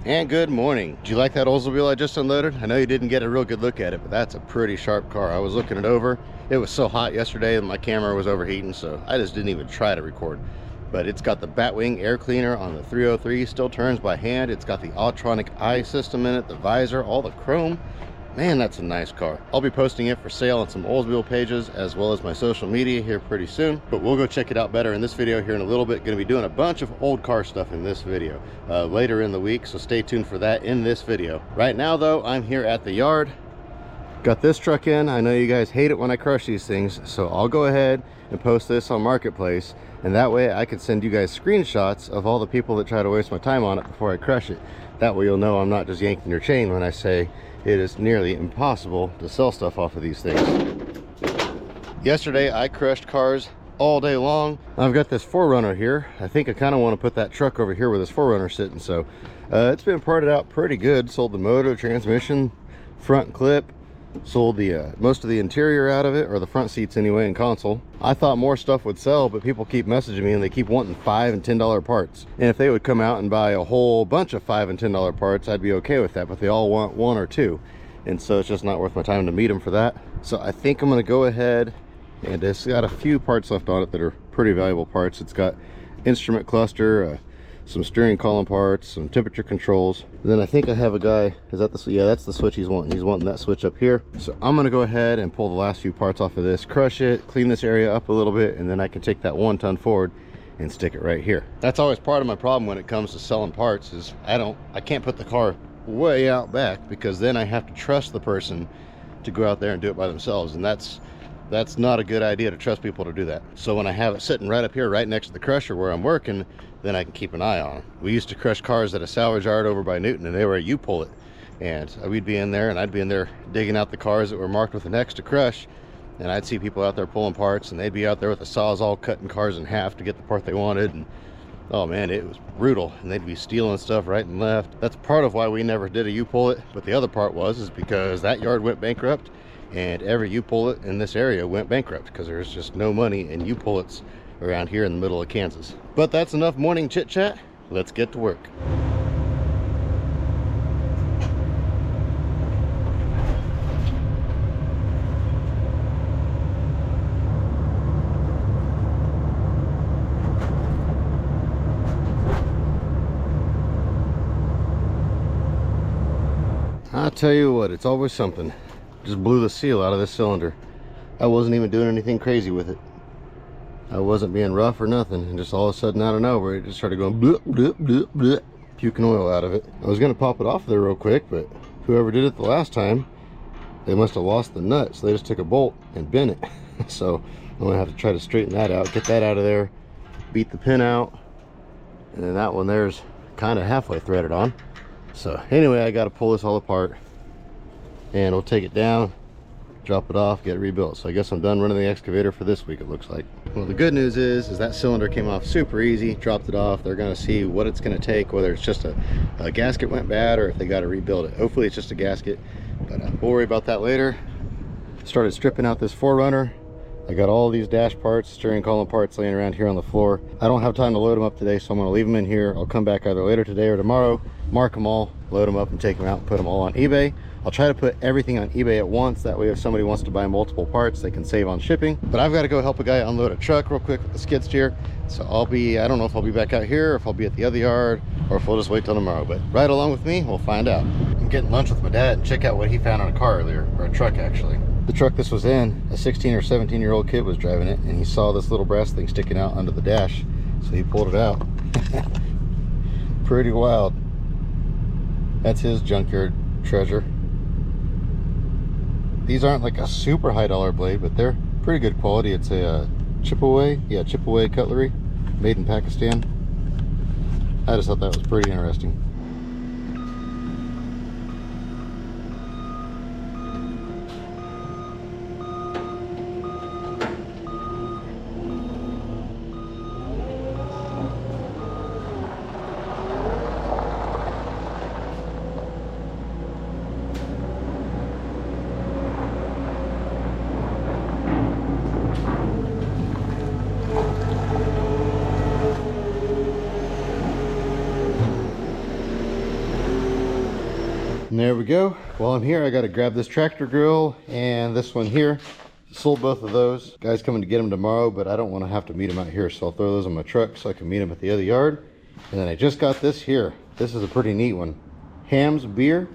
And good morning. Did you like that Oldsmobile I just unloaded? I know you didn't get a real good look at it, but that's a pretty sharp car. I was looking it over. It was so hot yesterday and my camera was overheating, so I just didn't even try to record. But it's got the Batwing air cleaner on the 303, still turns by hand. It's got the electronic eye system in it, the visor, all the chrome. Man, that's a nice car. I'll be posting it for sale on some Oldsmobile pages as well as my social media here pretty soon, but we'll go check it out better in this video here in a little bit. Going to be doing a bunch of old car stuff in this video later in the week, so stay tuned for that in this video. Right now though, I'm here at the yard. Got this truck in. I know you guys hate it when I crush these things, so I'll go ahead and post this on Marketplace, and that way I can send you guys screenshots of all the people that try to waste my time on it before I crush it. That way you'll know I'm not just yanking your chain when I say it is nearly impossible to sell stuff off of these things. Yesterday I crushed cars all day long. I've got this 4Runner here. I think I kind of want to put that truck over here where this 4Runner sitting, so it's been parted out pretty good. Sold the motor, transmission, front clip, sold the most of the interior out of it, or the front seats anyway, and console. I thought more stuff would sell, but people keep messaging me and they keep wanting $5 and $10 parts, and if they would come out and buy a whole bunch of $5 and $10 parts, I'd be okay with that, but they all want one or two, and so it's just not worth my time to meet them for that. So I think I'm going to go ahead, and it's got a few parts left on it that are pretty valuable parts. It's got instrument cluster, some steering column parts, some temperature controls. And then I think I have a guy, is that the, yeah, that's the switch he's wanting. He's wanting that switch up here. So I'm gonna go ahead and pull the last few parts off of this, crush it, clean this area up a little bit, and then I can take that 1-ton Ford and stick it right here. That's always part of my problem when it comes to selling parts, is I can't put the car way out back, because then I have to trust the person to go out there and do it by themselves, and that's not a good idea, to trust people to do that. So when I have it sitting right up here, right next to the crusher where I'm working, then I can keep an eye on them. We used to crush cars at a salvage yard over by Newton, and they were a U-pull it. And we'd be in there, and I'd be in there digging out the cars that were marked with an X to crush, and I'd see people out there pulling parts, and they'd be out there with the Sawzall cutting cars in half to get the part they wanted. And oh man, it was brutal, and they'd be stealing stuff right and left. That's part of why we never did a U-pull it, but the other part is because that yard went bankrupt, and every U-pull it in this area went bankrupt because there's just no money in U-pull its around here in the middle of Kansas. But that's enough morning chit chat. Let's get to work. I'll tell you what, it's always something. Just blew the seal out of this cylinder. I wasn't even doing anything crazy with it. I wasn't being rough or nothing, and just all of a sudden out of nowhere it just started going bloop, bloop, bloop, bloop, puking oil out of it. I was gonna pop it off there real quick, but whoever did it the last time, they must have lost the nut, so they just took a bolt and bent it. So I'm gonna have to try to straighten that out, get that out of there, beat the pin out, and then that one there's kind of halfway threaded on. So anyway, I got to pull this all apart, and we'll take it down, drop it off, get it rebuilt. So I guess I'm done running the excavator for this week, it looks like. Well, the good news is that cylinder came off super easy. Dropped it off. They're going to see what it's going to take, whether it's just a gasket went bad or if they got to rebuild it. Hopefully it's just a gasket, but we'll worry about that later. Started stripping out this 4Runner. I got all these dash parts, steering column parts laying around here on the floor. I don't have time to load them up today, so I'm going to leave them in here. I'll come back either later today or tomorrow, mark them all, load them up, and take them out and put them all on eBay. I'll try to put everything on eBay at once. That way if somebody wants to buy multiple parts, they can save on shipping. But I've got to go help a guy unload a truck real quick with the skid steer. So I don't know if I'll be back out here, or if I'll be at the other yard, or if we'll just wait till tomorrow. But right along with me, we'll find out. I'm getting lunch with my dad and check out what he found on a car earlier, or a truck actually. The truck this was in, a 16 or 17-year-old kid was driving it, and he saw this little brass thing sticking out under the dash, so he pulled it out. Pretty wild. That's his junkyard treasure. These aren't like a super high dollar blade, but they're pretty good quality. It's a chip away cutlery, made in Pakistan. I just thought that was pretty interesting. And there we go. While I'm here, I got to grab this tractor grill and this one here. Sold both of those. Guy's coming to get them tomorrow, but I don't want to have to meet him out here, so I'll throw those in my truck so I can meet him at the other yard. And then I just got this here. This is a pretty neat one. Ham's Beer.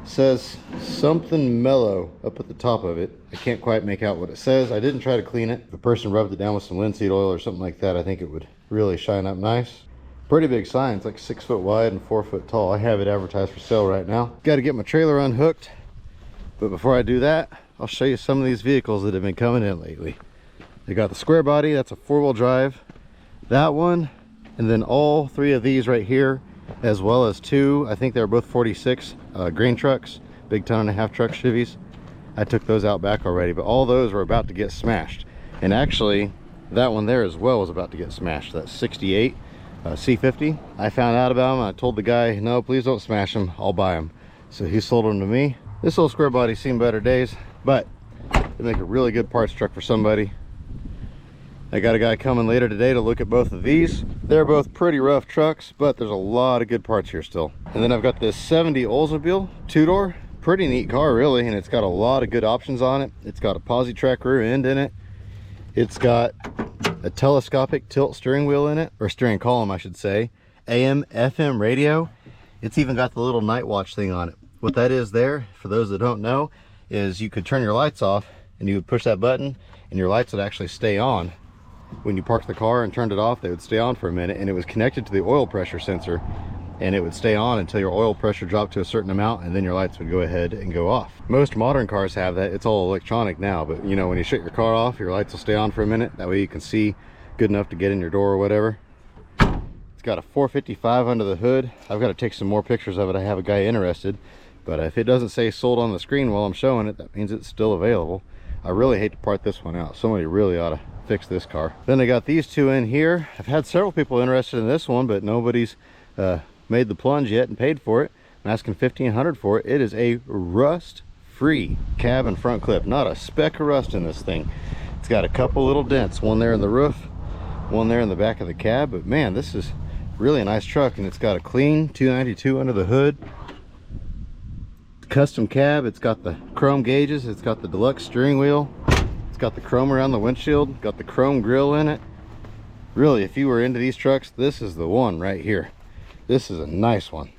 Says something mellow up at the top of it. I can't quite make out what it says. I didn't try to clean it. If a person rubbed it down with some linseed oil or something like that, I think it would really shine up nice. Pretty big sign. It's like 6 foot wide and 4 foot tall. I have it advertised for sale right now. Got to get my trailer unhooked, but before I do that, I'll show you some of these vehicles that have been coming in lately. They got the square body. That's a 4-wheel drive. That one, and then all 3 of these right here, as well as 2, I think they're both 46 grain trucks, big 1.5-ton truck Chevys. I took those out back already, but all those were about to get smashed. And actually, that one there as well was about to get smashed. That 68 C50. I found out about them. I told the guy, no, please don't smash them. I'll buy them. So he sold them to me. This old square body's seen better days, but they make a really good parts truck for somebody. I got a guy coming later today to look at both of these. They're both pretty rough trucks, but there's a lot of good parts here still. And then I've got this 70 Oldsmobile 2-door. Pretty neat car, really, and it's got a lot of good options on it. It's got a posi-track rear end in it. It's got a telescopic tilt steering wheel in it, or steering column, I should say. AM, FM radio. It's even got the little night watch thing on it. What that is there, for those that don't know, is you could turn your lights off and you would push that button and your lights would actually stay on. When you parked the car and turned it off, they would stay on for a minute, and it was connected to the oil pressure sensor, and it would stay on until your oil pressure dropped to a certain amount, and then your lights would go ahead and go off. Most modern cars have that. It's all electronic now, but you know, when you shut your car off, your lights will stay on for a minute. That way you can see good enough to get in your door or whatever. It's got a 455 under the hood. I've got to take some more pictures of it. I have a guy interested, but if it doesn't say sold on the screen while I'm showing it, that means it's still available. I really hate to part this one out. Somebody really ought to fix this car. Then I got these 2 in here. I've had several people interested in this one, but nobody's made the plunge yet and paid for it. I'm asking $1,500 for it. It is a rust-free cab and front clip. Not a speck of rust in this thing. It's got a couple little dents, one there in the roof, one there in the back of the cab, but man, this is really a nice truck, and it's got a clean 292 under the hood. Custom cab. It's got the chrome gauges. It's got the deluxe steering wheel. It's got the chrome around the windshield. Got the chrome grille in it. Really, if you were into these trucks, this is the one right here. This is a nice one.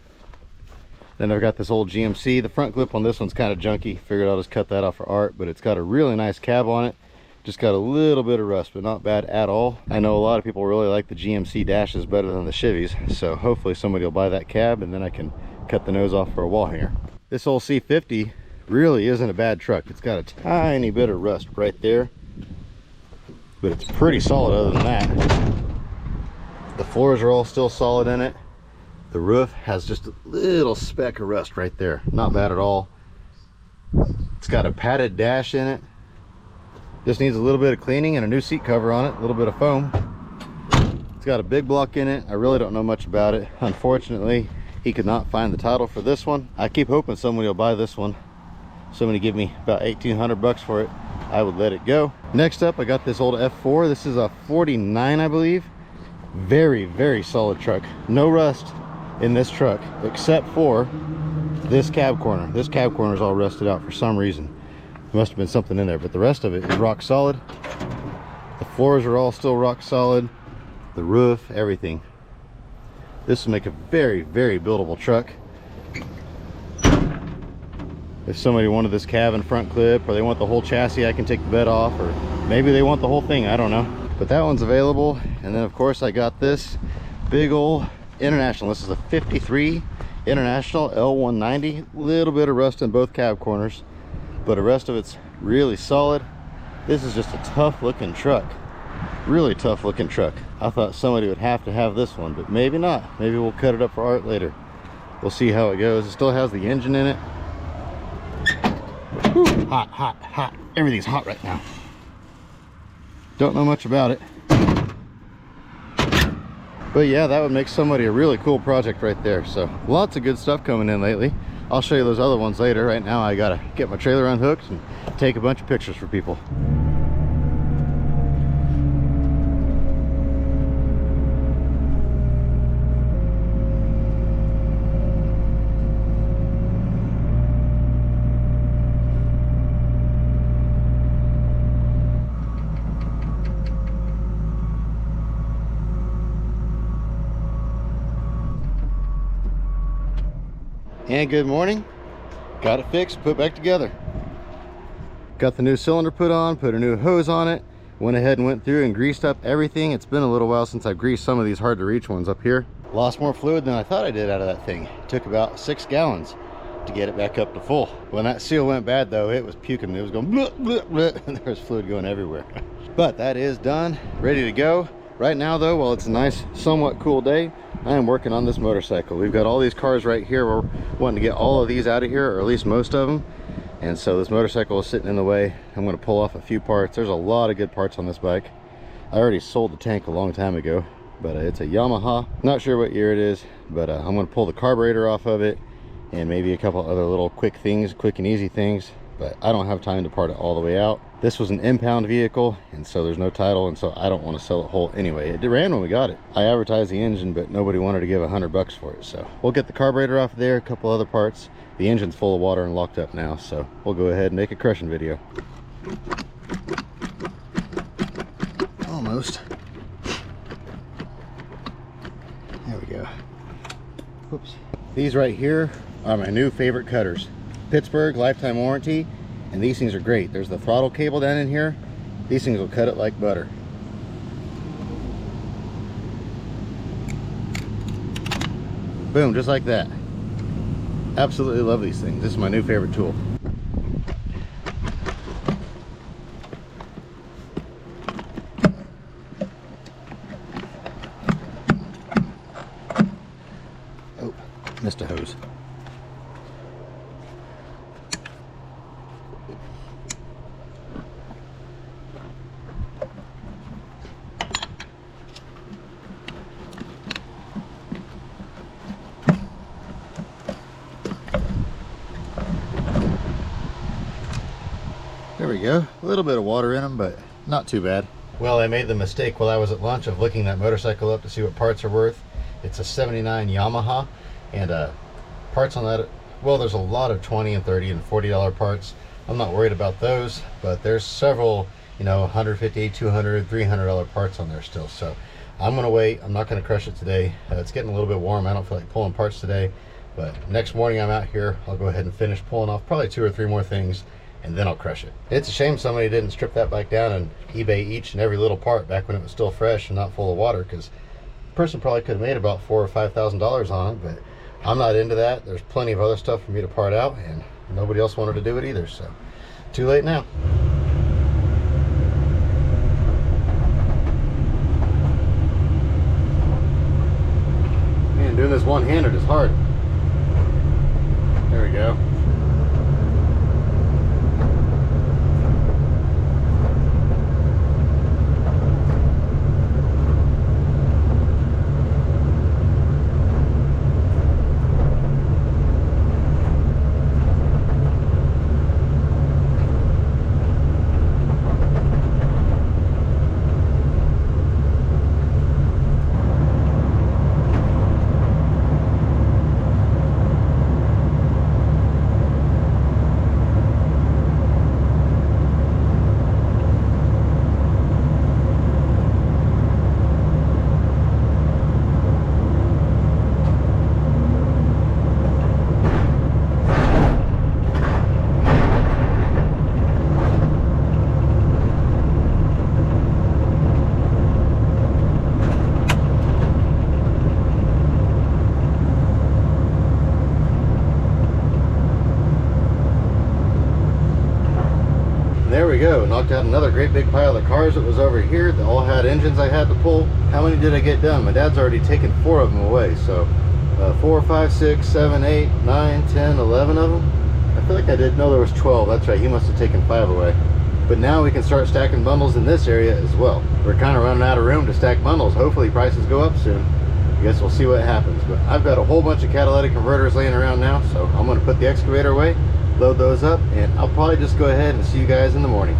Then I've got this old GMC. The front clip on this one's kind of junky. Figured I'll just cut that off for art, but it's got a really nice cab on it. Just got a little bit of rust, but not bad at all. I know a lot of people really like the GMC dashes better than the Chevys, so hopefully somebody will buy that cab, and then I can cut the nose off for a wall hanger. This old C50 really isn't a bad truck. It's got a tiny bit of rust right there, but it's pretty solid other than that. The floors are all still solid in it. The roof has just a little speck of rust right there. Not bad at all. It's got a padded dash in it. Just needs a little bit of cleaning and a new seat cover on it, a little bit of foam. It's got a big block in it. I really don't know much about it. Unfortunately, he could not find the title for this one. I keep hoping somebody will buy this one. Somebody give me about $1,800 for it, I would let it go. Next up, I got this old F4. This is a 49, I believe. Very, very solid truck. No rust in this truck, except for this cab corner. This cab corner is all rusted out for some reason. There must have been something in there, but the rest of it is rock solid. The floors are all still rock solid. The roof, everything. This will make a very, very buildable truck. If somebody wanted this cab and front clip, or they want the whole chassis, I can take the bed off, or maybe they want the whole thing, I don't know. But that one's available. And then of course I got this big old International. This is a 53 International L190. Little bit of rust in both cab corners, but the rest of it's really solid. This is just a tough looking truck. Really tough looking truck. I thought somebody would have to have this one, but maybe not. Maybe we'll cut it up for art later. We'll see how it goes. It still has the engine in it. Whew, hot, hot, hot. Everything's hot right now. Don't know much about it. But yeah, that would make somebody a really cool project right there. So lots of good stuff coming in lately. I'll show you those other ones later. Right now I gotta get my trailer unhooked and take a bunch of pictures for people. And good morning. Got it fixed, put back together. Got the new cylinder put on, put a new hose on it. Went ahead and went through and greased up everything. It's been a little while since I've greased some of these hard to reach ones up here. Lost more fluid than I thought I did out of that thing. It took about 6 gallons to get it back up to full. When that seal went bad though, it was puking. It was going bleh, bleh, bleh, and there was fluid going everywhere. But that is done, ready to go. Right now though, while it's a nice, somewhat cool day, I am working on this motorcycle. We've got all these cars right here. We're wanting to get all of these out of here, or at least most of them. And so this motorcycle is sitting in the way. I'm going to pull off a few parts. There's a lot of good parts on this bike. I already sold the tank a long time ago, but it's a Yamaha. Not sure what year it is, but I'm going to pull the carburetor off of it and maybe a couple other little quick and easy things, but I don't have time to part it all the way out. This was an impound vehicle, and so there's no title, and so I don't want to sell it whole anyway. It ran when we got it. I advertised the engine, but nobody wanted to give $100 for it, so we'll get the carburetor off there, a couple other parts. The engine's full of water and locked up now, so we'll go ahead and make a crushing video. Almost. There we go. Whoops. These right here are my new favorite cutters. Pittsburgh lifetime warranty, and these things are great. There's the throttle cable down in here. These things will cut it like butter. Boom, just like that. Absolutely love these things. This is my new favorite tool. Oh, missed a hose. There we go. A little bit of water in them, but not too bad. Well, I made the mistake while I was at lunch of looking that motorcycle up to see what parts are worth. It's a 79 Yamaha, and parts on that, well, there's a lot of $20 and $30 and $40 parts. I'm not worried about those, but there's several, you know, $150, $200, $300 parts on there still. So I'm gonna wait. I'm not gonna crush it today. It's getting a little bit warm. I don't feel like pulling parts today, but next morning I'm out here. I'll go ahead and finish pulling off probably 2 or 3 more things, and then I'll crush it. It's a shame somebody didn't strip that bike down and eBay each and every little part back when it was still fresh and not full of water, because the person probably could have made about $4,000 or $5,000 on it, but I'm not into that. There's plenty of other stuff for me to part out, and nobody else wanted to do it either, so too late now. Man, doing this one-handed is hard. There we go. There we go, knocked out another great big pile of cars that was over here that all had engines I had to pull. How many did I get done? My dad's already taken 4 of them away, so 4, 5, 6, 7, 8, 9, 10, 11 of them. I feel like I did, no, there was 12, that's right, he must have taken 5 away. But now we can start stacking bundles in this area as well. We're kind of running out of room to stack bundles. Hopefully prices go up soon. I guess we'll see what happens, but I've got a whole bunch of catalytic converters laying around now, so I'm going to put the excavator away, load those up, and I'll probably just go ahead and see you guys in the morning.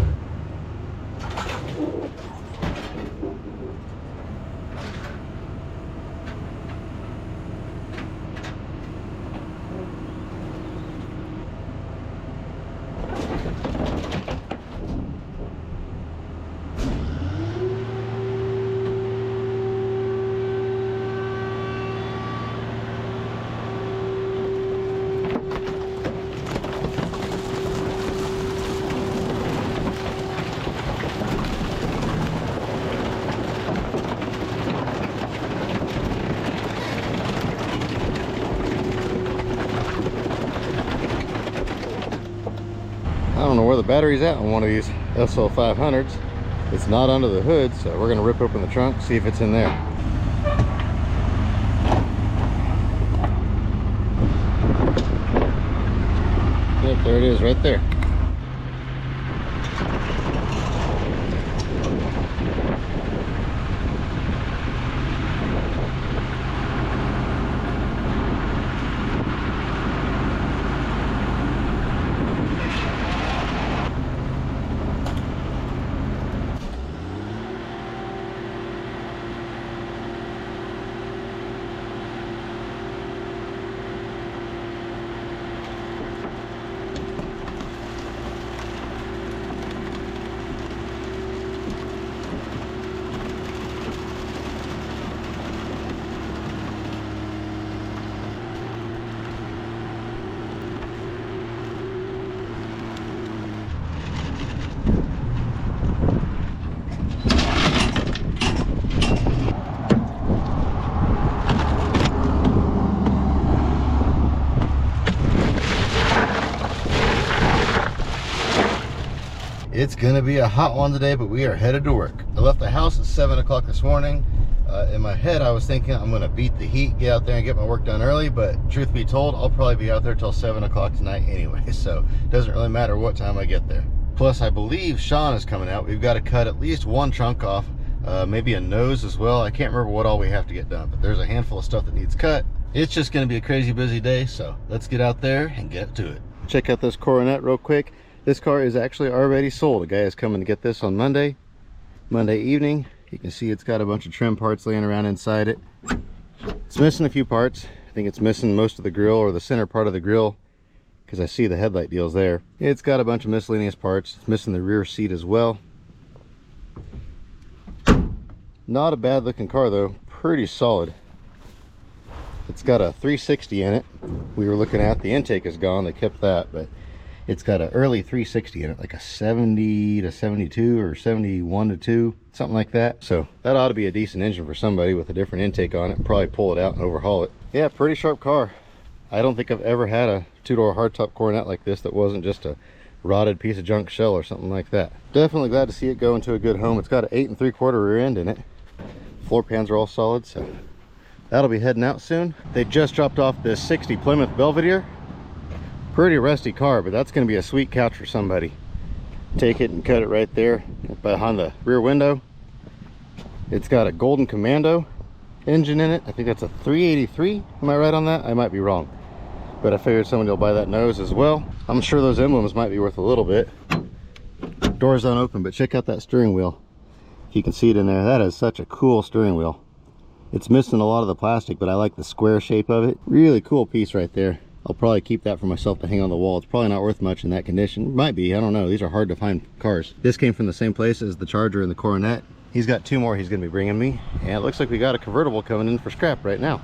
don't know where the battery's at on one of these SL500s. It's not under the hood, so we're gonna rip open the trunk, see if it's in there. Yep, there it is right there. It's gonna be a hot one today, but we are headed to work. I left the house at 7 o'clock this morning. In my head, I was thinking I'm gonna beat the heat, get out there and get my work done early, but truth be told, I'll probably be out there till 7 o'clock tonight anyway, so it doesn't really matter what time I get there. Plus, I believe Sean is coming out. We've got to cut at least one trunk off, maybe a nose as well. I can't remember what all we have to get done, but there's a handful of stuff that needs cut. It's just gonna be a crazy busy day, so let's get out there and get to it. Check out this Coronet real quick. This car is actually already sold. A guy is coming to get this on Monday evening. You can see it's got a bunch of trim parts laying around inside it. It's missing a few parts. I think it's missing most of the grill, or the center part of the grill, because I see the headlight deals there. It's got a bunch of miscellaneous parts. It's missing the rear seat as well. Not a bad looking car though, pretty solid. It's got a 360 in it. We were looking at, the intake is gone, they kept that, but it's got an early 360 in it, like a 70 to 72 or 71 to 2, something like that. So that ought to be a decent engine for somebody with a different intake on it, and probably pull it out and overhaul it. Yeah, pretty sharp car. I don't think I've ever had a two-door hardtop Coronet like this that wasn't just a rotted piece of junk shell or something like that. Definitely glad to see it go into a good home. It's got an 8 3/4 rear end in it. Floor pans are all solid, so that'll be heading out soon. They just dropped off this 60 Plymouth Belvedere. Pretty rusty car, but that's going to be a sweet couch for somebody. Take it and cut it right there behind the rear window. It's got a Golden Commando engine in it. I think that's a 383. Am I right on that? I might be wrong, but I figured somebody will buy that nose as well. I'm sure those emblems might be worth a little bit. Doors don't open, but check out that steering wheel. If you can see it in there, that is such a cool steering wheel. It's missing a lot of the plastic, but I like the square shape of it. Really cool piece right there. I'll probably keep that for myself to hang on the wall. It's probably not worth much in that condition. Might be, I don't know. These are hard to find cars. This came from the same place as the Charger and the Coronet. He's got two more he's going to be bringing me. And it looks like we got a convertible coming in for scrap right now.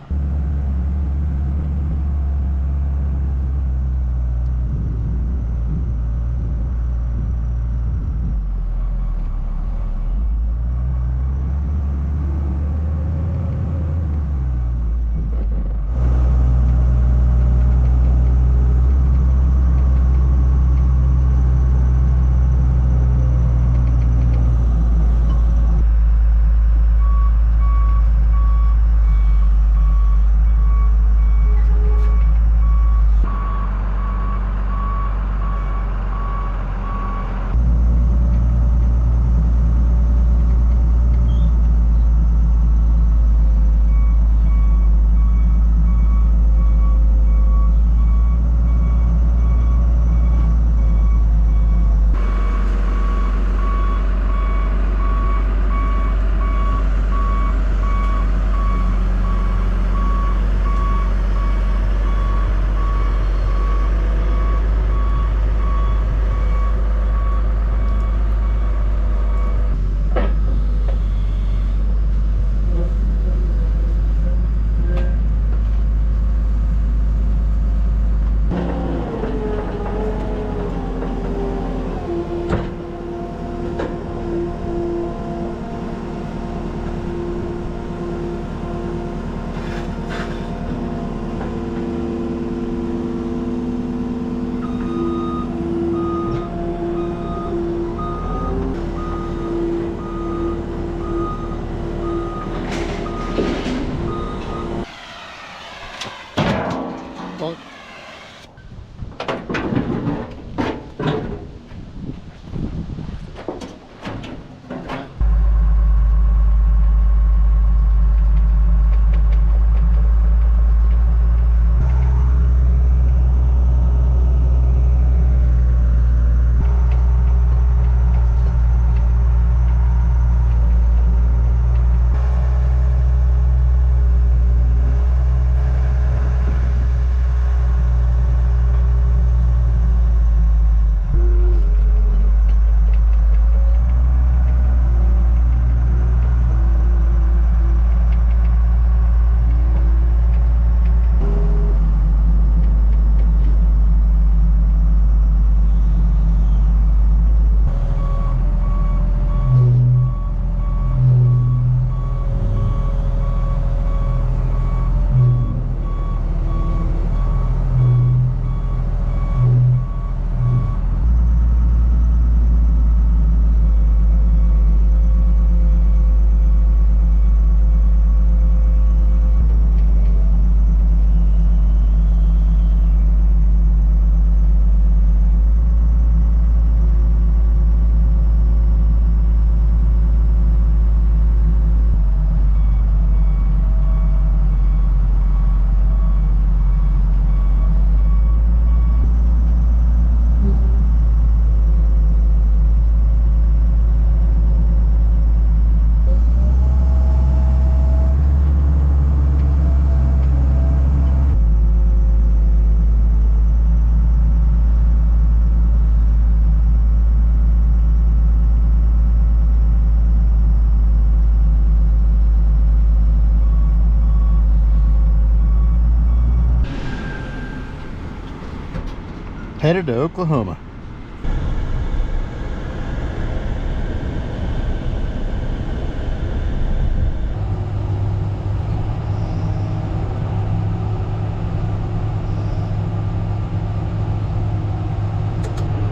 Headed to Oklahoma.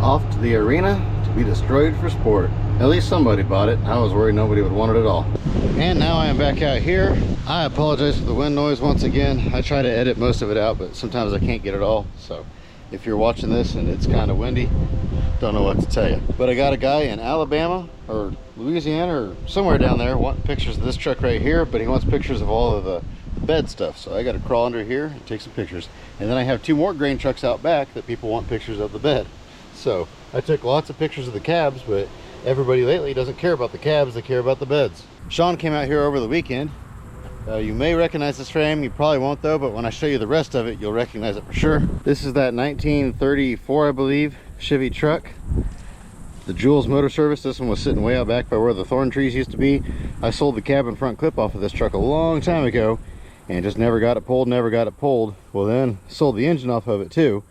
Off to the arena to be destroyed for sport. At least somebody bought it. I was worried nobody would want it at all. And now I am back out here. I apologize for the wind noise once again. I try to edit most of it out, but sometimes I can't get it all. So if you're watching this and it's kind of windy, don't know what to tell you. But I got a guy in Alabama or Louisiana or somewhere down there wanting pictures of this truck right here, but he wants pictures of all of the bed stuff. So I got to crawl under here and take some pictures. And then I have 2 more grain trucks out back that people want pictures of the bed. So I took lots of pictures of the cabs, but everybody lately doesn't care about the cabs, they care about the beds. Sean came out here over the weekend. You may recognize this frame, you probably won't though, but when I show you the rest of it, you'll recognize it for sure. This is that 1934, I believe, Chevy truck. The Jules Motor Service. This one was sitting way out back by where the thorn trees used to be. I sold the cab and front clip off of this truck a long time ago and just never got it pulled, Well, then sold the engine off of it too.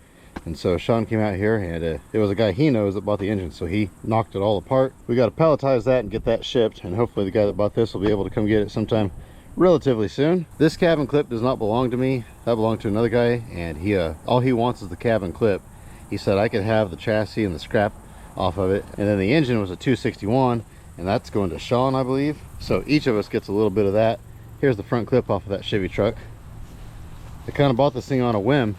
And so Sean came out here and it was a guy he knows that bought the engine, so he knocked it all apart. We got to palletize that and get that shipped, and hopefully the guy that bought this will be able to come get it sometime relatively soon. This cab and clip does not belong to me. That belonged to another guy, and he all he wants is the cab and clip. He said I could have the chassis and the scrap off of it, and then the engine was a 261, and that's going to Sean, I believe. So each of us gets a little bit of that. Here's the front clip off of that Chevy truck. I kind of bought this thing on a whim.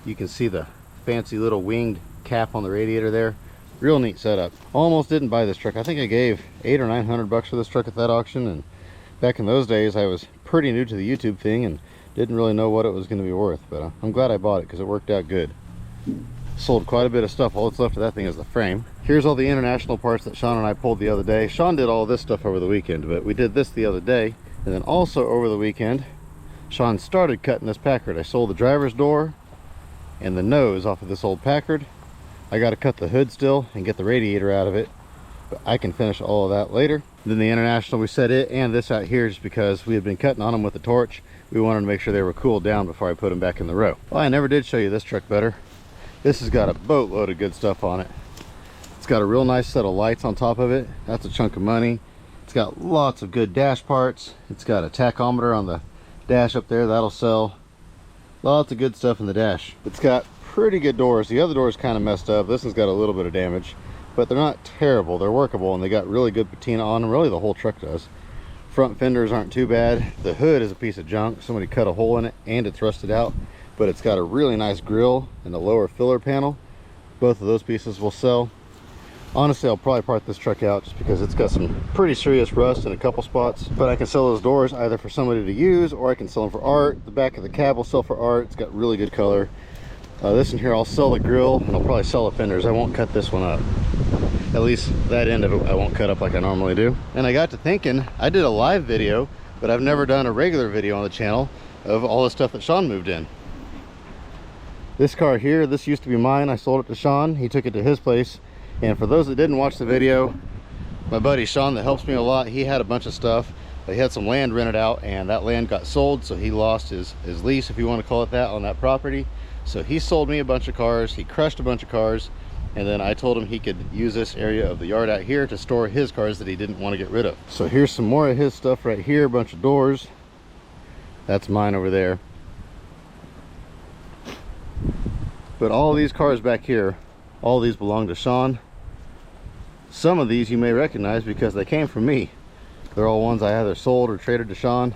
You can see the fancy little winged cap on the radiator there. Real neat setup. Almost didn't buy this truck. I think I gave $800 or $900 for this truck at that auction, and back in those days I was pretty new to the YouTube thing and didn't really know what it was going to be worth, but I'm glad I bought it because it worked out good. Sold quite a bit of stuff. All that's left of that thing is the frame. Here's all the international parts that Sean and I pulled the other day. Sean did all this stuff over the weekend, but we did this the other day. And then also over the weekend, Sean started cutting this Packard. I sold the driver's door and the nose off of this old Packard. I got to cut the hood still and get the radiator out of it, but I can finish all of that later. Then the international, we set it and this out here just because we had been cutting on them with a torch. We wanted to make sure they were cooled down before I put them back in the row. Well, I never did show you this truck better. This has got a boatload of good stuff on it. It's got a real nice set of lights on top of it. That's a chunk of money. It's got lots of good dash parts. It's got a tachometer on the dash up there. That'll sell. Lots of good stuff in the dash. It's got pretty good doors. The other door is kind of messed up. This one's got a little bit of damage, but they're not terrible. They're workable, and they got really good patina on them. Really, the whole truck does. Front fenders aren't too bad. The hood is a piece of junk. Somebody cut a hole in it and it's rusted out. but it's got a really nice grill and a lower filler panel. Both of those pieces will sell. Honestly, I'll probably part this truck out just because it's got some pretty serious rust in a couple spots. But I can sell those doors either for somebody to use, or I can sell them for art. The back of the cab will sell for art. It's got really good color. This in here, I'll sell the grill, and I'll probably sell the fenders. I won't cut this one up. At least that end of it I won't cut up like I normally do. And I got to thinking, I did a live video, but I've never done a regular video on the channel of all the stuff that Sean moved in. This car here, this used to be mine. I sold it to Sean. He took it to his place. And for those that didn't watch the video, my buddy Sean that helps me a lot, he had a bunch of stuff. He had some land rented out, and that land got sold, so he lost his lease, if you want to call it that, on that property. So he sold me a bunch of cars. He crushed a bunch of cars, and then I told him he could use this area of the yard out here to store his cars that he didn't want to get rid of. So here's some more of his stuff right here, a bunch of doors. That's mine over there. But all these cars back here, all these belong to Sean. Some of these you may recognize because they came from me. They're all ones I either sold or traded to Sean.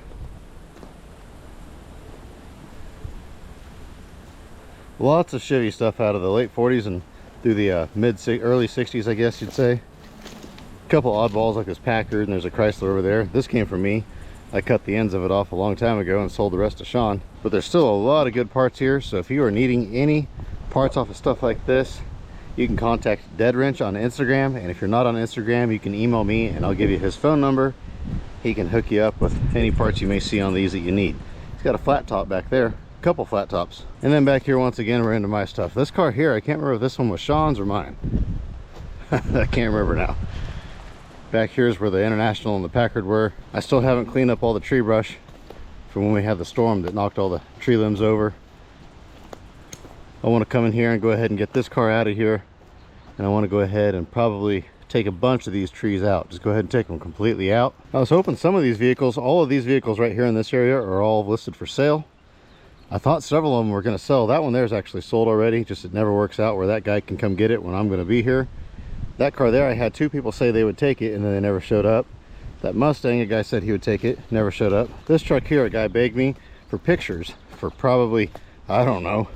Lots of Chevy stuff out of the late 40s and through the early 60s, I guess you'd say. A couple oddballs like this Packard, and there's a Chrysler over there. This came from me. I cut the ends of it off a long time ago and sold the rest to Sean. But there's still a lot of good parts here, so if you are needing any parts off of stuff like this, you can contact Dead Wrench on Instagram. And if you're not on Instagram, you can email me and I'll give you his phone number. He can hook you up with any parts you may see on these that you need. He's got a flat top back there, a couple flat tops. And then back here, once again, we're into my stuff. This car here, I can't remember if this one was Sean's or mine. I can't remember now. Back here is where the International and the Packard were. I still haven't cleaned up all the tree brush from when we had the storm that knocked all the tree limbs over. I want to come in here and go ahead and get this car out of here, and I want to go ahead and probably take a bunch of these trees out. Just go ahead and take them completely out. I was hoping some of these vehicles, all of these vehicles right here in this area, are all listed for sale. I thought several of them were going to sell. That one there is actually sold already, just it never works out where that guy can come get it when I'm going to be here. That car there, I had two people say they would take it, and then they never showed up. That Mustang, a guy said he would take it, never showed up. This truck here, a guy begged me for pictures for probably, I don't know,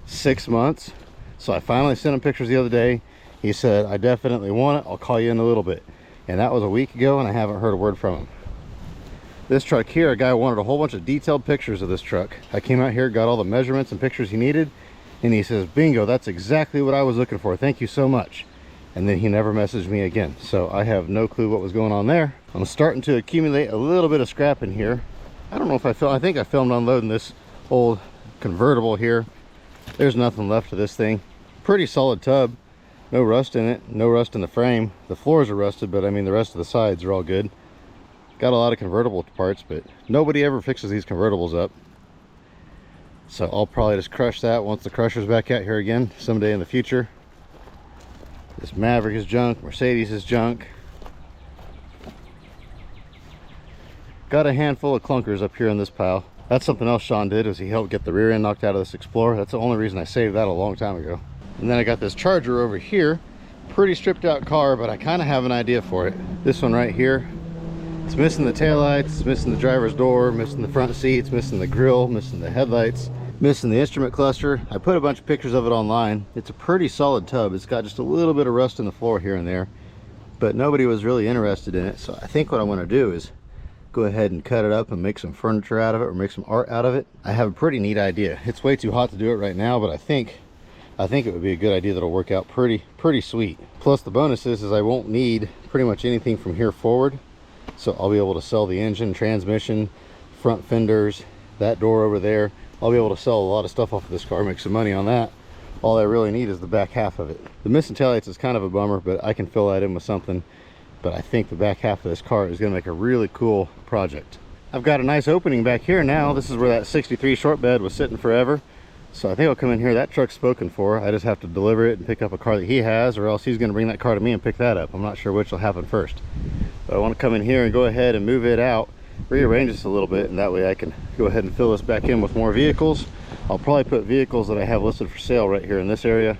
6 months. So I finally sent him pictures the other day. He said, I definitely want it, I'll call you in a little bit. And that was a week ago, and I haven't heard a word from him. This truck here, a guy wanted a whole bunch of detailed pictures of this truck. I came out here, got all the measurements and pictures he needed, and he says, bingo, that's exactly what I was looking for, thank you so much. And then he never messaged me again, so I have no clue what was going on there. I'm starting to accumulate a little bit of scrap in here. I don't know if I think I filmed unloading this old convertible here. There's nothing left of this thing. Pretty solid tub, no rust in it, no rust in the frame. The floors are rusted, but I mean the rest of the sides are all good. Got a lot of convertible parts, but nobody ever fixes these convertibles up. So I'll probably just crush that once the crusher's back out here again someday in the future. This Maverick is junk, Mercedes is junk. Got a handful of clunkers up here in this pile. That's something else Sean did, is he helped get the rear end knocked out of this Explorer. That's the only reason I saved that a long time ago. And then I got this Charger over here. Pretty stripped out car, but I kind of have an idea for it. This one right here, it's missing the taillights, it's missing the driver's door, missing the front seats, missing the grill, missing the headlights, missing the instrument cluster. I put a bunch of pictures of it online. It's a pretty solid tub. It's got just a little bit of rust in the floor here and there, but nobody was really interested in it. So I think what I want to do is go ahead and cut it up and make some furniture out of it, or make some art out of it. I have a pretty neat idea. It's way too hot to do it right now, but I think it would be a good idea that'll work out pretty sweet. Plus the bonus is I won't need pretty much anything from here forward. So I'll be able to sell the engine, transmission, front fenders, that door over there. I'll be able to sell a lot of stuff off of this car, make some money on that. All I really need is the back half of it. The missing taillights is kind of a bummer, but I can fill that in with something. But I think the back half of this car is going to make a really cool project. I've got a nice opening back here now. This is where that 63 short bed was sitting forever. So I think I'll come in here. That truck's spoken for. I just have to deliver it and pick up a car that he has, or else he's going to bring that car to me and pick that up. I'm not sure which will happen first. But I want to come in here and go ahead and move it out, rearrange this a little bit, and that way I can go ahead and fill this back in with more vehicles. I'll probably put vehicles that I have listed for sale right here in this area.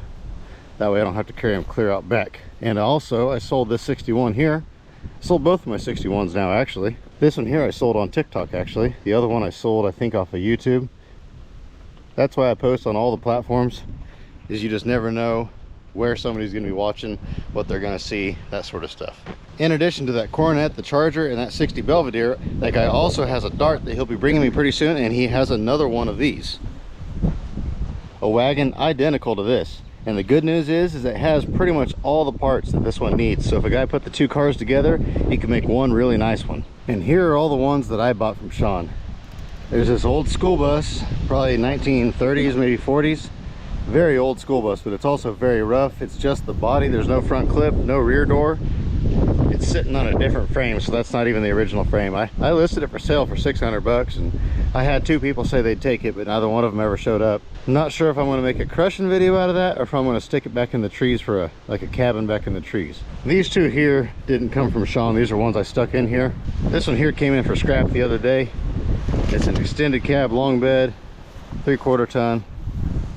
That way I don't have to carry them clear out back. And also, I sold this 61 here. I sold both of my 61s now, actually. This one here I sold on TikTok, actually. The other one I sold, I think, off of YouTube. That's why I post on all the platforms, is you just never know where somebody's going to be watching, what they're going to see, that sort of stuff. In addition to that Coronet, the Charger, and that 60 Belvedere, that guy also has a Dart that he'll be bringing me pretty soon, and he has another one of these. A wagon identical to this. And the good news is it has pretty much all the parts that this one needs. So if a guy put the two cars together, he can make one really nice one. And here are all the ones that I bought from Sean. There's this old school bus, probably 1930s, maybe 40s. Very old school bus, but it's also very rough. It's just the body. There's no front clip, no rear door. It's sitting on a different frame, so that's not even the original frame. I listed it for sale for 600 bucks, and I had two people say they'd take it, but neither one of them ever showed up. I'm not sure if I'm going to make a crushing video out of that, or if I'm going to stick it back in the trees for like a cabin back in the trees. These two here didn't come from Sean. These are ones I stuck in here. This one here came in for scrap the other day. It's an extended cab, long bed, 3/4 ton.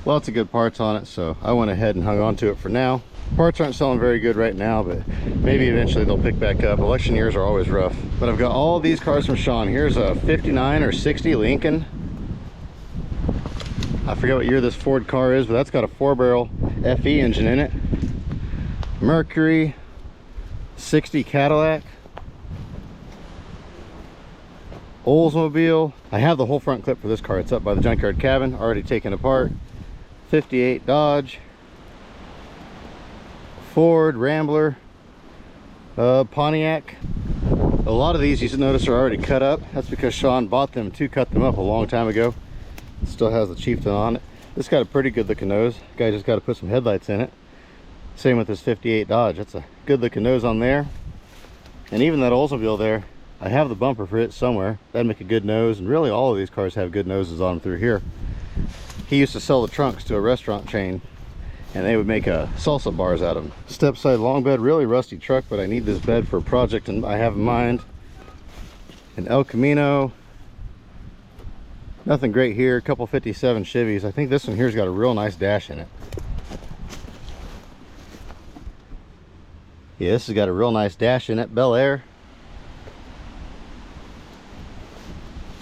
Lots of good parts on it, so I went ahead and hung on to it for now. Parts aren't selling very good right now, but maybe eventually they'll pick back up. Election years are always rough. But I've got all these cars from Sean. Here's a 59 or 60 Lincoln. I forget what year this Ford car is, but that's got a 4-barrel FE engine in it. Mercury, 60 Cadillac. Oldsmobile. I have the whole front clip for this car. It's up by the Junkyard cabin, already taken apart. 58 Dodge. Ford, Rambler, Pontiac. A lot of these you notice are already cut up. That's because Sean bought them to cut them up a long time ago. It still has the Chieftain on it. This got a pretty good looking nose. Guy just got to put some headlights in it. Same with this 58 Dodge. That's a good looking nose on there. And even that Oldsmobile there, I have the bumper for it somewhere. That'd make a good nose, and really all of these cars have good noses on them through here. He used to sell the trunks to a restaurant chain, and they would make salsa bars out of them. Step side long bed, really rusty truck, but I need this bed for a project and I have in mind. An El Camino. Nothing great here. A couple 57 Chevys. I think this one here's got a real nice dash in it. Yeah, this has got a real nice dash in it. Bel Air.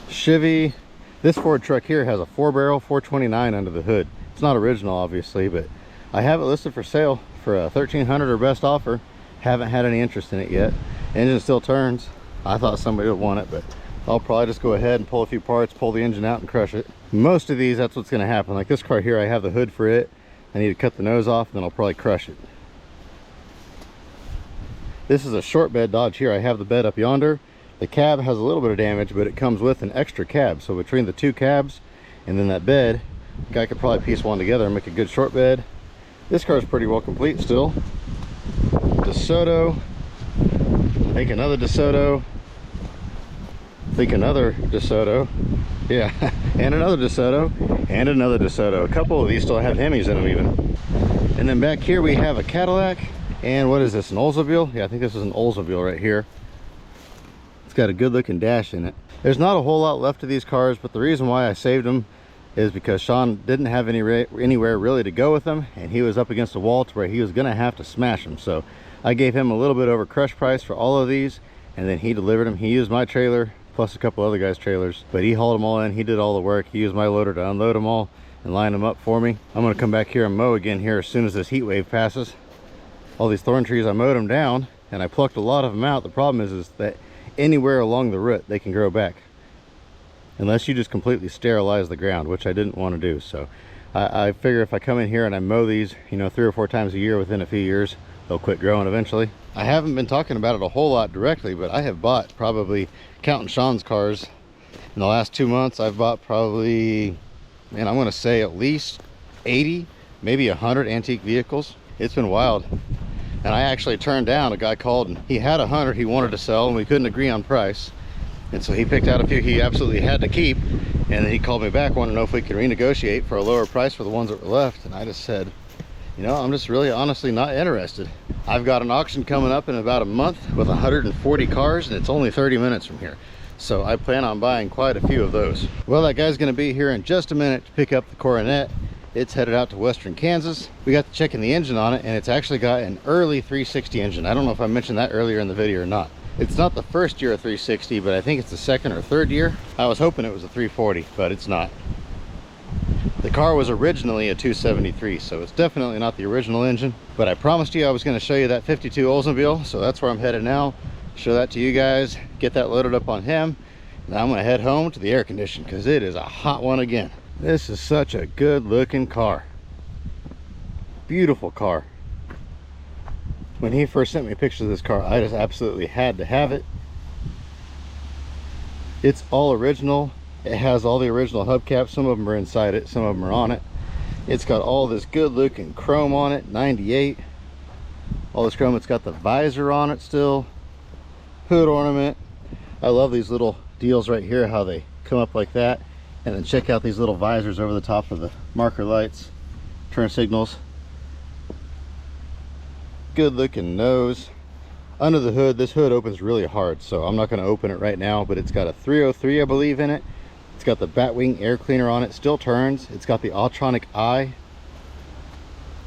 Chevy. This Ford truck here has a 4-barrel 429 under the hood. It's not original, obviously, but I have it listed for sale for a $1,300 or best offer. Haven't had any interest in it yet. Engine still turns. I thought somebody would want it, but I'll probably just go ahead and pull a few parts, pull the engine out and crush it. Most of these, that's what's going to happen. Like this car here, I have the hood for it. I need to cut the nose off, and then I'll probably crush it. This is a short bed Dodge here. I have the bed up yonder. The cab has a little bit of damage, but it comes with an extra cab. So between the two cabs and then that bed, the guy could probably piece one together and make a good short bed. This car is pretty well complete still. DeSoto. Make another DeSoto. Think another DeSoto. Yeah, and another DeSoto. And another DeSoto. A couple of these still have Hemis in them even. And then back here we have a Cadillac. And what is this, an Oldsmobile? Yeah, I think this is an Oldsmobile right here. It's got a good looking dash in it. There's not a whole lot left of these cars, but the reason why I saved them is because Sean didn't have anywhere really to go with them, and he was up against a wall to where he was gonna have to smash them. So I gave him a little bit over crush price for all of these, and then he delivered them. He used my trailer plus a couple other guys' trailers, but he hauled them all in. He did all the work. He used my loader to unload them all and line them up for me. I'm gonna come back here and mow again here as soon as this heat wave passes. All these thorn trees, I mowed them down and I plucked a lot of them out. The problem is that anywhere along the root they can grow back, unless you just completely sterilize the ground, which I didn't want to do. So I figure if I come in here and I mow these, you know, 3 or 4 times a year, within a few years they'll quit growing eventually. I haven't been talking about it a whole lot directly, but I have bought, probably counting Sean's cars, in the last 2 months I've bought probably, man, I'm gonna say at least 80, maybe 100 antique vehicles. It's been wild. And I actually turned down, a guy called and he had 100 he wanted to sell, and we couldn't agree on price. And so he picked out a few he absolutely had to keep, and then he called me back, wanted to know if we could renegotiate for a lower price for the ones that were left. And I just said, you know, I'm just really honestly not interested. I've got an auction coming up in about a month with 140 cars, and it's only 30 minutes from here. So I plan on buying quite a few of those. Well, that guy's gonna be here in just a minute to pick up the Coronet. It's headed out to western Kansas. We got to checking the engine on it, and it's actually got an early 360 engine. I don't know if I mentioned that earlier in the video or not. It's not the first year of 360, but I think it's the second or third year. I was hoping it was a 340, but it's not. The The car was originally a 273, so it's definitely not the original engine, but I promised you I was going to show you that 52 Oldsmobile, so that's where I'm headed now. Show that to you guys, get that loaded up on him. Now I'm going to head home to the air condition because it is a hot one again. This is such a good looking car. Beautiful car. When he first sent me pictures of this car, I just absolutely had to have it. It's all original. It has all the original hubcaps. Some of them are inside it, some of them are on it. It's got all this good looking chrome on it, 98. All this chrome. It's got the visor on it still. Hood ornament. I love these little deals right here, how they come up like that. And then check out these little visors over the top of the marker lights, turn signals. Good looking nose. Under the hood, this hood opens really hard, so I'm not going to open it right now, but it's got a 303, I believe, in it. It's got the Batwing air cleaner on it, still turns. It's got the Autronic eye.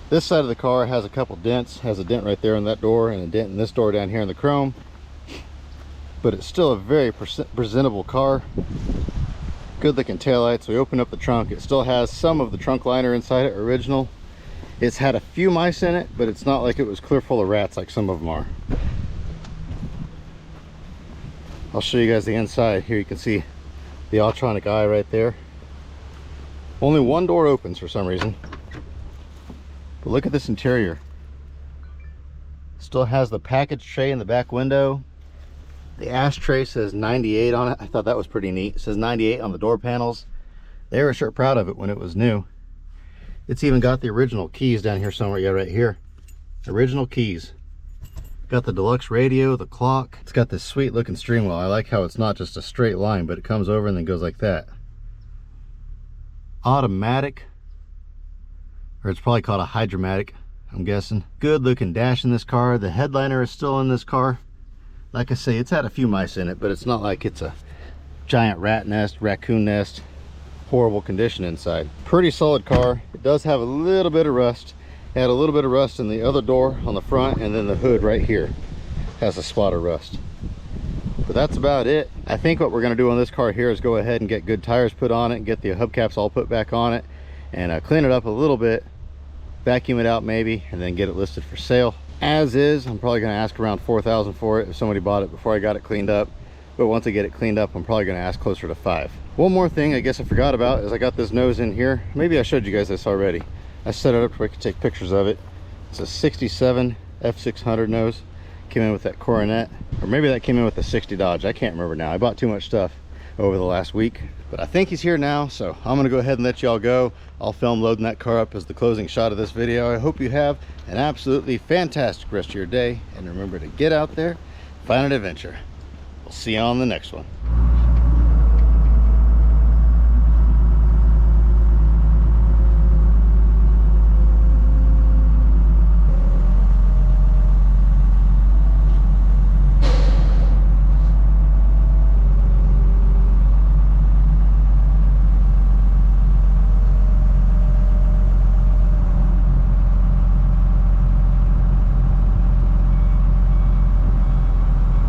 This side of the car has a couple dents, has a dent right there in that door and a dent in this door down here in the chrome. But it's still a very presentable car. Good looking taillights. We open up the trunk. It still has some of the trunk liner inside it, original. It's had a few mice in it, but it's not like it was clear full of rats like some of them are. I'll show you guys the inside. Here you can see the Autronic eye right there. Only one door opens for some reason. But look at this interior. Still has the package tray in the back window. The ashtray says 98 on it. I thought that was pretty neat. It says 98 on the door panels. They were sure proud of it when it was new. It's even got the original keys down here somewhere. Yeah, right here. Original keys. Got the deluxe radio, the clock. It's got this sweet looking steering wheel. I like how it's not just a straight line, but it comes over and then goes like that. Automatic. Or it's probably called a hydromatic, I'm guessing. Good looking dash in this car. The headliner is still in this car. Like I say, it's had a few mice in it, but it's not like it's a giant rat nest, raccoon nest. Horrible condition inside. Pretty solid car. It does have a little bit of rust. It had a little bit of rust in the other door on the front, and then the hood right here has a spot of rust. But that's about it. I think what we're going to do on this car here is go ahead and get good tires put on it and get the hubcaps all put back on it and clean it up a little bit, vacuum it out maybe, and then get it listed for sale. As is, I'm probably going to ask around $4,000 for it if somebody bought it before I got it cleaned up. But once I get it cleaned up, I'm probably going to ask closer to $5,000. One more thing I guess I forgot about is I got this nose in here. Maybe I showed you guys this already. I set it up where I could take pictures of it. It's a 67 F600 nose. Came in with that Coronet, or maybe that came in with the 60 Dodge. I can't remember now. I bought too much stuff over the last week. But I think he's here now, so I'm going to go ahead and let y'all go. I'll film loading that car up as the closing shot of this video. I hope you have an absolutely fantastic rest of your day. And remember to get out there, find an adventure. We'll see you on the next one.